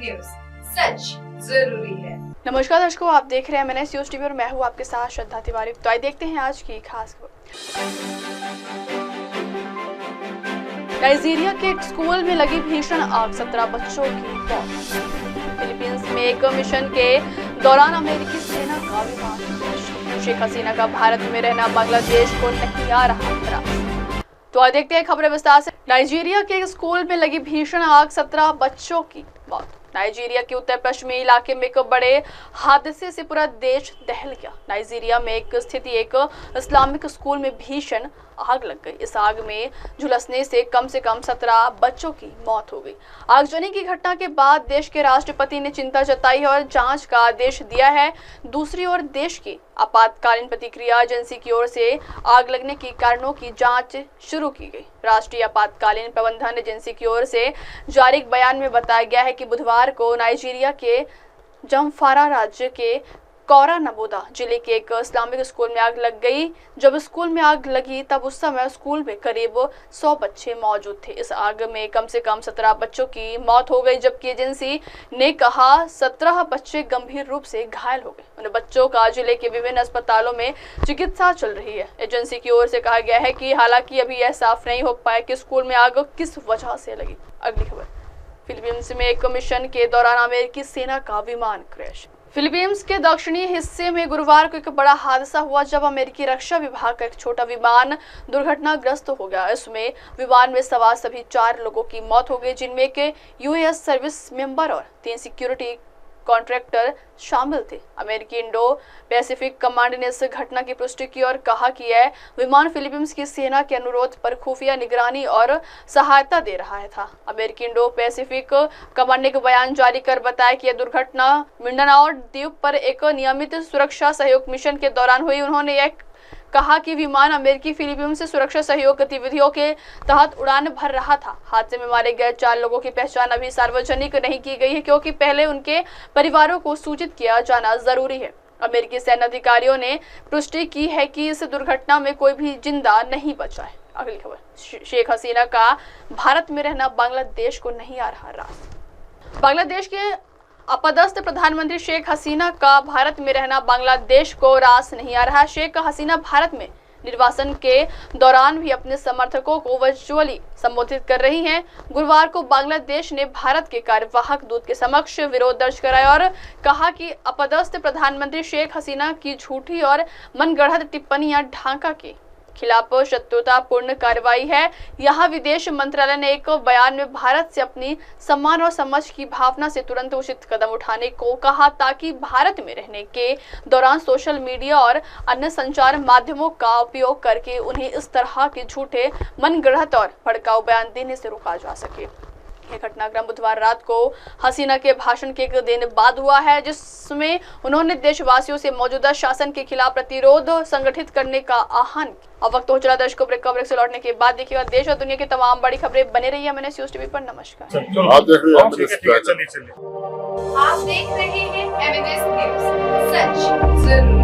News, सच जरूरी है। नमस्कार दर्शकों, आप देख रहे हैं MNS न्यूज टीवी और मैं हूं आपके साथ श्रद्धा तिवारी। तो आइए देखते हैं आज की खास खबर। नाइजीरिया के एक स्कूल में लगी भीषण आग, 17 बच्चों की मौत। फिलीपींस में एक मिशन के दौरान अमेरिकी सेना का विमान। शेख हसीना का भारत में रहना बांग्लादेश को नहीं आ रहा त्रास। तो आइए देखते हैं खबरें विस्तार से। नाइजीरिया के एक स्कूल में लगी भीषण आग, 17 बच्चों की मौत। नाइजीरिया के उत्तर पश्चिमी इलाके में एक बड़े हादसे से पूरा देश दहल गया। नाइजीरिया में स्थित एक इस्लामिक स्कूल में भीषण आग लग गई। इस आग में झुलसने से कम 17 बच्चों की मौत हो गई। आगजनी की घटना के बाद देश के राष्ट्रपति ने चिंता जताई और जांच का आदेश दिया है। दूसरी ओर देश की आपातकालीन प्रतिक्रिया एजेंसी की ओर से आग लगने के कारणों की जांच शुरू की गई। राष्ट्रीय आपातकालीन प्रबंधन एजेंसी की ओर से जारी एक बयान में बताया गया है कि बुधवार को नाइजीरिया के जमफारा राज्य के कौरा नबोदा जिले के एक इस्लामिक स्कूल में आग लग गई। जब स्कूल में आग लगी तब उस समय स्कूल में करीब 100 बच्चे मौजूद थे। इस आग में कम से कम 17 बच्चों की मौत हो गई, जबकि एजेंसी ने कहा 17 बच्चे गंभीर रूप से घायल हो गए। उन बच्चों का जिले के विभिन्न अस्पतालों में चिकित्सा चल रही है। एजेंसी की ओर से कहा गया है कि हालांकि अभी यह साफ नहीं हो पाया कि स्कूल में आग किस वजह से लगी। अगली खबर, फिलीपींस में एक मिशन के दौरान अमेरिकी सेना का विमान क्रैश। फिलीपींस के दक्षिणी हिस्से में गुरुवार को एक बड़ा हादसा हुआ जब अमेरिकी रक्षा विभाग का एक छोटा विमान दुर्घटनाग्रस्त हो गया। इसमें विमान में सवार सभी 4 लोगों की मौत हो गई, जिनमें एक US सर्विस मेंबर और 3 सिक्योरिटी कॉन्ट्रैक्टर शामिल थे। अमेरिकी इंडो पैसिफिक कमांड ने इस घटना की पुष्टि की और कहा कि यह विमान फिलीपींस की सेना के अनुरोध पर खुफिया निगरानी और सहायता दे रहा था। अमेरिकी इंडो पैसिफिक कमांड ने एक बयान जारी कर बताया कि यह दुर्घटना मिंडानाओ द्वीप पर एक नियमित सुरक्षा सहयोग मिशन के दौरान हुई। उन्होंने यह कहा कि विमान अमेरिकी फिलीपींस से सुरक्षा सहयोग गतिविधियों के तहत उड़ान भर रहा था। हादसे में मारे गए 4 लोगों की पहचान अभी सार्वजनिक नहीं की गई है, क्योंकि पहले उनके परिवारों को सूचित किया जाना जरूरी है। अमेरिकी सैन्य अधिकारियों ने पुष्टि की है कि इस दुर्घटना में कोई भी जिंदा नहीं बचा है। अगली खबर, शेख हसीना का भारत में रहना बांग्लादेश को नहीं आ रहा रास। बांग्लादेश के अपदस्थ प्रधानमंत्री शेख हसीना का भारत में रहना बांग्लादेश को रास नहीं आ रहा। शेख हसीना भारत में निर्वाचन के दौरान भी अपने समर्थकों को वर्चुअली संबोधित कर रही हैं। गुरुवार को बांग्लादेश ने भारत के कार्यवाहक दूत के समक्ष विरोध दर्ज कराया और कहा कि अपदस्थ प्रधानमंत्री शेख हसीना की झूठी और मनगढ़ंत टिप्पणियां ढाका के खिलाफ शत्रुतापूर्ण कार्रवाई है। यहाँ विदेश मंत्रालय ने एक बयान में भारत से अपनी सम्मान और समझ की भावना से तुरंत उचित कदम उठाने को कहा, ताकि भारत में रहने के दौरान सोशल मीडिया और अन्य संचार माध्यमों का उपयोग करके उन्हें इस तरह के झूठे, मनगढ़ंत और भड़काऊ बयान देने से रोका जा सके। यह घटनाक्रम बुधवार रात को हसीना के भाषण के एक दिन बाद हुआ है, जिसमें उन्होंने देशवासियों से मौजूदा शासन के खिलाफ प्रतिरोध संगठित करने का आह्वान किया। अब वक्त हो चला दर्शकों ब्रेक से लौटने के बाद देखिएगा देश और दुनिया की तमाम बड़ी खबरें बने रही है MNS न्यूज टीवी पर। नमस्कार। आप देख रहे हैं MNS न्यूज, सच जरूरी।